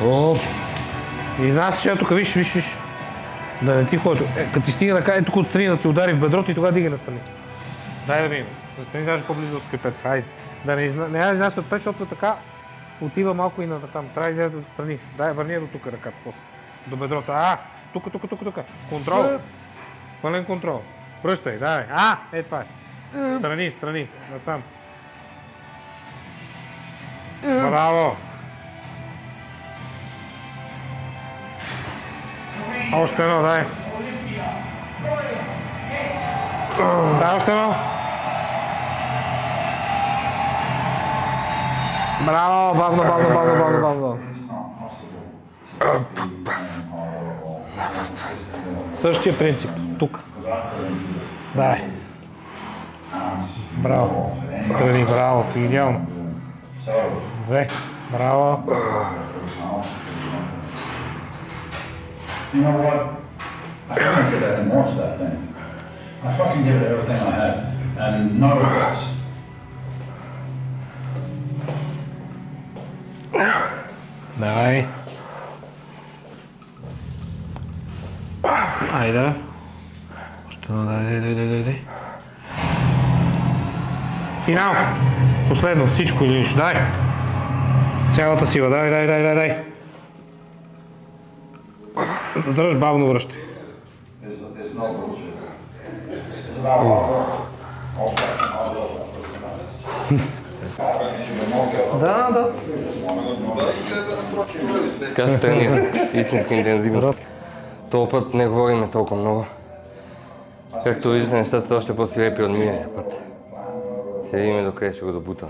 Оп! И знаеш, че тук виж. Да не ти ходи. Като ти стига да каже тук отстрани да ти удари в бедрото и тогава дига настрани. Дай да видим. Застани даже по-близо до скрипец. Хайде. Да не изнася отпред, защото така отива малко и натам. Трябва да иде отстрани. Дай, върни я до тук ръката после. До бедрото. Тук. Контрол. Пълен контрол. Пръщай, давай. Това е. Страни. Насам. Браво. Още едно, дай. Дай още едно. Браво, бавно. Същия принцип. Тук. Дай. Браво. Страни, браво. Идеално. Две. Браво. You know what? I can't get that and watch that thing. I fucking give it everything I had, and no regrets. Давай. Айде. Още едно, дай. Финал. Последно, всичко или нищо. Дай. Цялата сила, дай. Задръж, бавно връщай. Да. Така се тренира. Истински интензивно. Този път не говорим толкова много. Както виждате, нещата са още по-свирепи от миналия път. Седиме докъде ще го добутам.